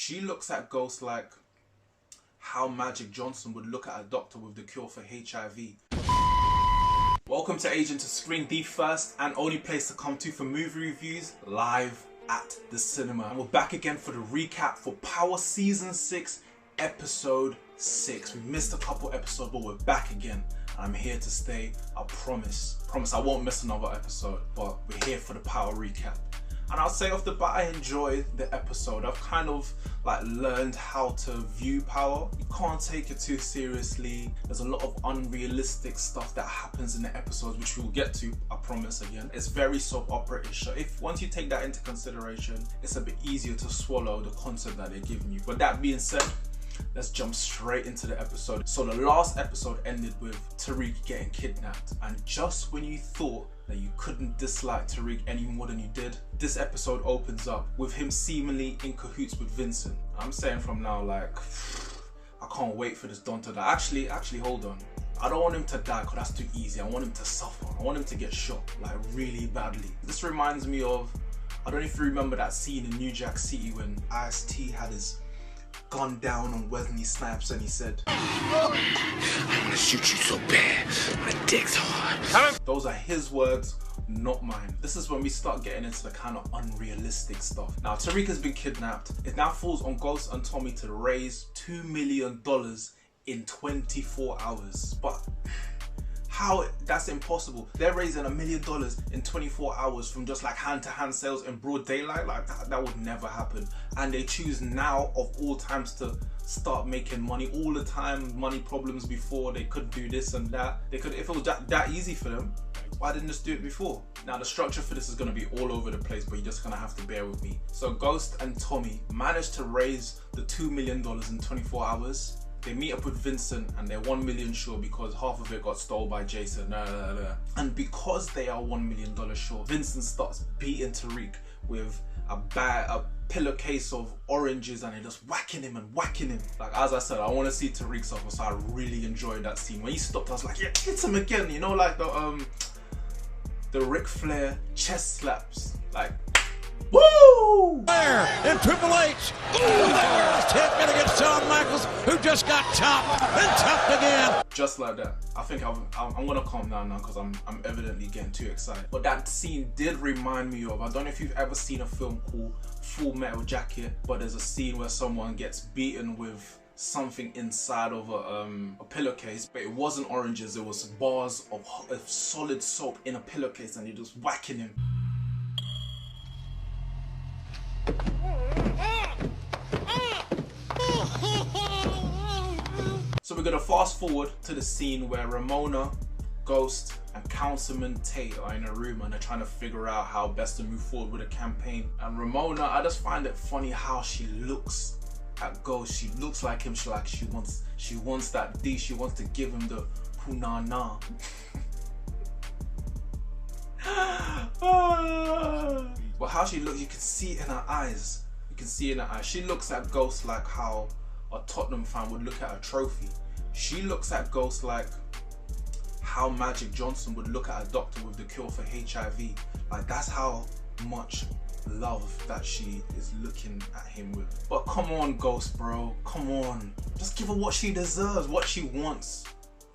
She looks at Ghost like how Magic Johnson would look at a doctor with the cure for HIV. Welcome to Agent to Screen, the first and only place to come to for movie reviews live at the cinema. And we're back again for the recap for Power Season 6, Episode 6. We missed a couple episodes, but we're back again. I'm here to stay, I promise. I won't miss another episode, but we're here for the Power recap. And I'll say off the bat, I enjoyed the episode. I've kind of learned how to view Power. You can't take it too seriously. There's a lot of unrealistic stuff that happens in the episodes, which we'll get to, I promise again. It's very soap opera-ish. So once you take that into consideration, it's a bit easier to swallow the concept that they're giving you. But that being said, let's jump straight into the episode. So the last episode ended with Tariq getting kidnapped, and just when you thought that you couldn't dislike Tariq any more than you did, this episode opens up with him seemingly in cahoots with Vincent. I'm saying from now, I can't wait for this Don to die. Actually, hold on. I don't want him to die because that's too easy. I want him to suffer. I want him to get shot, really badly. This reminds me of, I don't know if you remember that scene in New Jack City when S.C.R.E.E.N had his gun down on Wesley Snipes and he said, "I'm gonna shoot you so bad, my dick's hard." Those are his words, not mine. This is when we start getting into the kind of unrealistic stuff. Now, Tariq has been kidnapped. It now falls on Ghost and Tommy to raise $2 million in 24 hours. But how? That's impossible. They're raising $1 million in 24 hours from just hand-to-hand sales in broad daylight. That would never happen. And they choose now of all times to start making money all the time. Money problems before, they could do this and that. They could, if it was that easy for them, why didn't they just do it before? Now the structure for this is going to be all over the place, but you're just going to have to bear with me. So Ghost and Tommy managed to raise the $2 million in 24 hours. They meet up with Vincent and they're $1 million short because half of it got stolen by Jason. And because they are $1 million short, Vincent starts beating Tariq with a pillowcase of oranges and they're just whacking him. As I said, I want to see Tariq suffer, so I really enjoyed that scene. When he stopped, I was like, yeah, hit him again. You know, the Ric Flair chest slaps. Woo! There in Triple H. There's Tippett against Shawn Michaels, who just got chopped and chopped again. Just like that. I think I'm gonna calm down now because I'm evidently getting too excited. But that scene did remind me of, I don't know if you've ever seen a film called Full Metal Jacket, but there's a scene where someone gets beaten with something inside of a pillowcase, but it wasn't oranges, it was bars of solid soap in a pillowcase and you're just whacking him. So we're gonna fast forward to the scene where Ramona, Ghost, and Councilman Tate are in a room and they're trying to figure out how best to move forward with a campaign. And Ramona, I just find it funny how she looks at Ghost. She looks like him. She wants that D. She wants to give him the punana. But how she looks, you can see it in her eyes. She looks at Ghost like how a Tottenham fan would look at a trophy. She looks at Ghost like how Magic Johnson would look at a doctor with the cure for HIV. That's how much love that she is looking at him with. But come on, Ghost, bro. Come on. Just give her what she deserves, what she wants.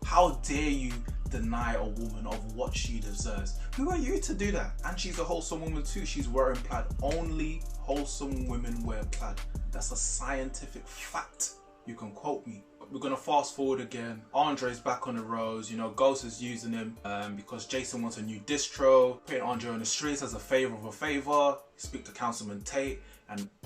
How dare you deny a woman of what she deserves? Who are you to do that? And she's a wholesome woman too. She's wearing plaid. Only wholesome women wear plaid. That's a scientific fact. You can quote me. We're gonna fast forward again. Andre's back on the roads. You know, Ghost is using him because Jason wants a new distro. Putting Andre on the streets as a favor of a favor. Speak to Councilman Tate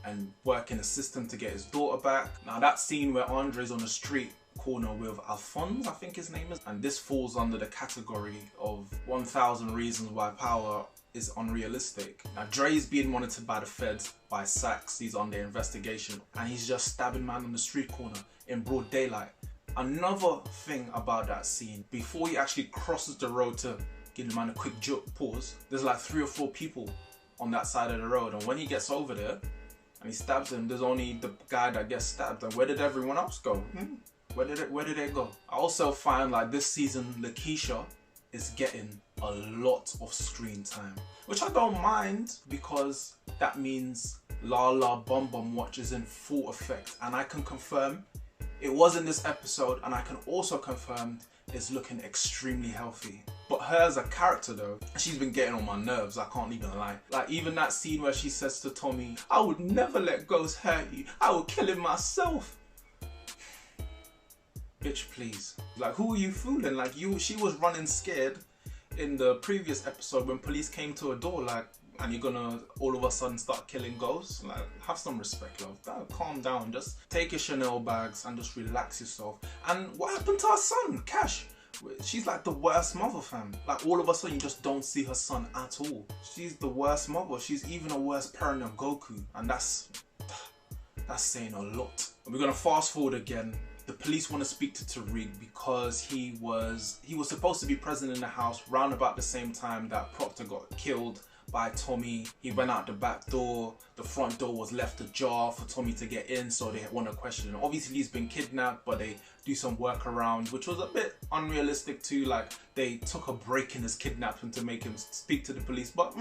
and work in the system to get his daughter back. Now that scene where Andre's on the street corner with Alphonse, I think his name is, and this falls under the category of 1,000 reasons why Power is unrealistic. Now Dre's being monitored by the feds, by S.C.R.E.E.N. He's under investigation and he's just stabbing man on the street corner in broad daylight. Another thing about that scene, before he actually crosses the road to give the man a quick pause, there's 3 or 4 people on that side of the road, and when he gets over there and he stabs him, there's only the guy that gets stabbed. And where did everyone else go? Where did they go? I also find this season Lakeisha is getting a lot of screen time, which I don't mind because that means La La Bum Bum Watch is in full effect, and I can confirm it was in this episode, and I can also confirm it's looking extremely healthy. But her as a character though, she's been getting on my nerves, I can't even lie. Like even that scene where she says to Tommy, I would never let ghosts hurt you, I would kill him myself. Bitch, please. Like, who are you fooling? Like, she was running scared in the previous episode when police came to her door, like, and you're gonna all of a sudden start killing ghosts? Like, have some respect, love. Calm down. Just take your Chanel bags and just relax yourself. And what happened to her son, Cash? She's like the worst mother, fam. Like, all of a sudden you just don't see her son at all. She's the worst mother. She's even a worse parent than Goku, and that's saying a lot. We're gonna fast forward again. The police want to speak to Tariq because he was supposed to be present in the house round about the same time that Proctor got killed by Tommy. He went out the back door, the front door was left ajar for Tommy to get in, so they want to question him. Obviously he's been kidnapped, but they do some workaround, which was a bit unrealistic too. Like, they took a break in his kidnapping to make him speak to the police, but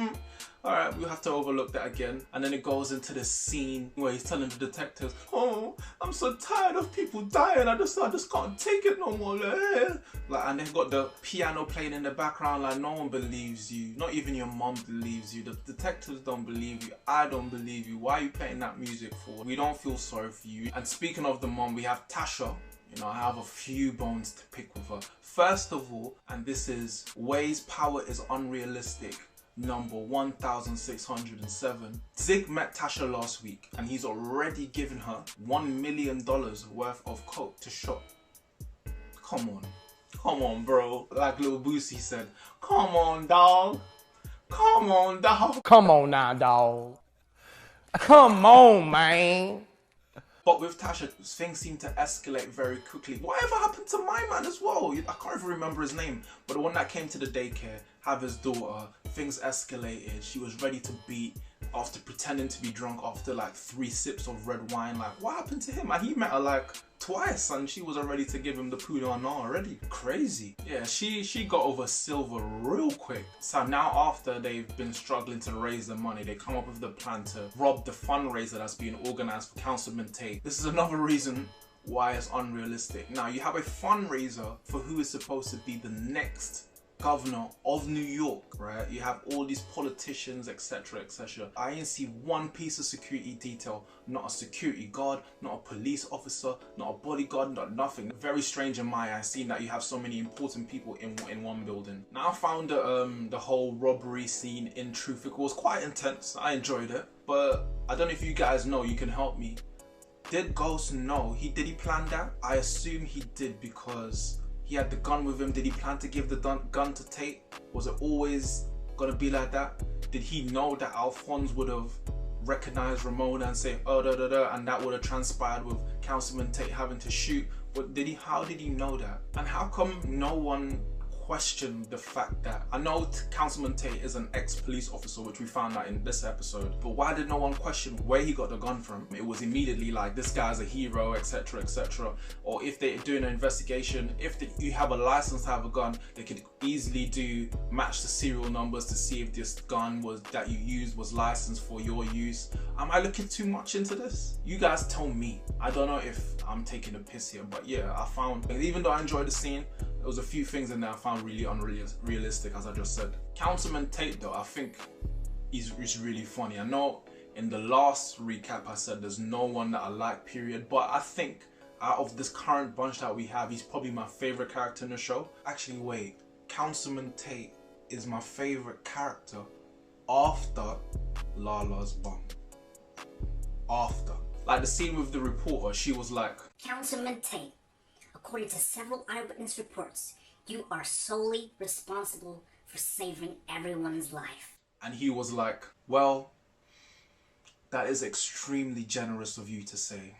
alright, we'll have to overlook that again. And then it goes into this scene where he's telling the detectives, oh, I'm so tired of people dying, I just can't take it no more. Like, and they've got the piano playing in the background, like, no one believes you, not even your mom believes you, the detectives don't believe you, I don't believe you, why are you playing that music for? We don't feel sorry for you. And speaking of the mom, we have Tasha. You know, I have a few bones to pick with her. First of all, and this is Way's Power is Unrealistic, number 1607. Zig met Tasha last week and he's already given her $1 million worth of coke to shop. Come on bro. Like Lil Boosie said, come on dog, come on dog. Come on now dog, come on man. But with Tasha, things seem to escalate very quickly. Whatever happened to my man as well? I can't even remember his name, but the one that came to the daycare, have his daughter, things escalated. She was ready to beat after pretending to be drunk after like 3 sips of red wine. Like, what happened to him? And he met her like twice and she was ready to give him the poudre already. Crazy. Yeah, she got over Silver real quick. So now after they've been struggling to raise the money, they come up with the plan to rob the fundraiser that's being organized for Councilman Tate. This is another reason why it's unrealistic. Now you have a fundraiser for who is supposed to be the next governor of New York, right? You have all these politicians, etc, etc. I didn't see one piece of security detail, not a security guard, not a police officer, not a bodyguard, not nothing. Very strange in my eyes, seeing that you have so many important people in one building. Now I found the whole robbery scene in truth, it was quite intense. I enjoyed it, but I don't know if you guys know, you can help me. Did Ghost know? Did he plan that? I assume he did because he had the gun with him. Did he plan to give the gun to Tate? Was it always gonna be like that? Did he know that Alphonse would have recognized Ramona and say, oh, and that would have transpired with Councilman Tate having to shoot? But how did he know that? And how come no one questioned the fact that, I know Councilman Tate is an ex-police officer, which we found out in this episode, but why did no one question where he got the gun from? It was immediately like, this guy's a hero, etc, etc. Or if they're doing an investigation, if you have a license to have a gun, they could easily match the serial numbers to see if this gun that you used was licensed for your use. Am I looking too much into this? You guys tell me. I don't know if I'm taking a piss here, but yeah, I found, even though I enjoyed the scene, there was a few things in there I found really unrealistic, as I just said. Councilman Tate though, I think he's really funny. I know in the last recap I said there's no one that I like, period, but I think out of this current bunch that we have, he's probably my favorite character in the show. Actually, wait, Councilman Tate is my favorite character after Lala's bum. After. Like the scene with the reporter, she was like, Councilman Tate, according to several eyewitness reports, you are solely responsible for saving everyone's life. And he was like, well, that is extremely generous of you to say.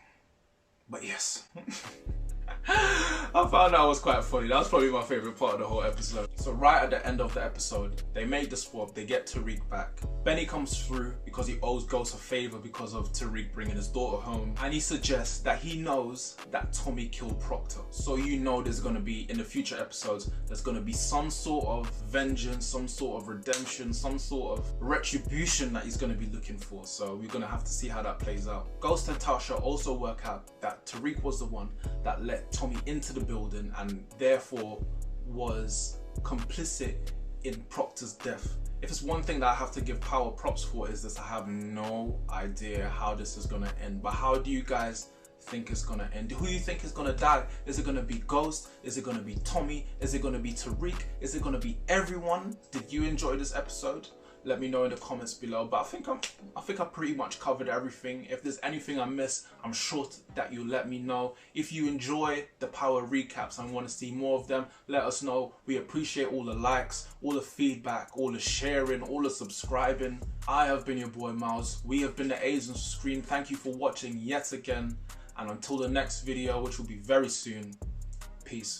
But yes. I found that was quite funny. That was probably my favourite part of the whole episode. So So right at the end of the episode, they made the swap, they get Tariq back. Benny comes through because he owes Ghost a favor because of Tariq bringing his daughter home, and he suggests that he knows that Tommy killed Proctor. So you know there's going to be, in the future episodes, there's going to be some sort of vengeance, some sort of redemption, some sort of retribution that he's going to be looking for. So we're going to have to see how that plays out. Ghost and Tasha also work out that Tariq was the one that let Tommy into the building and therefore was complicit in Proctor's death. If it's one thing that I have to give Power props for, is this: I have no idea how this is gonna end. But how do you guys think it's gonna end? Who do you think is gonna die? Is it gonna be Ghost? Is it gonna be Tommy? Is it gonna be Tariq? Is it gonna be everyone? Did you enjoy this episode? Let me know in the comments below. But I think I pretty much covered everything. If there's anything I missed, I'm sure that you'll let me know. If you enjoy the Power recaps and want to see more of them, let us know. We appreciate all the likes, all the feedback, all the sharing, all the subscribing. I have been your boy Miles. We have been the Agents of S.C.R.E.E.N. Thank you for watching yet again. And until the next video, which will be very soon, peace.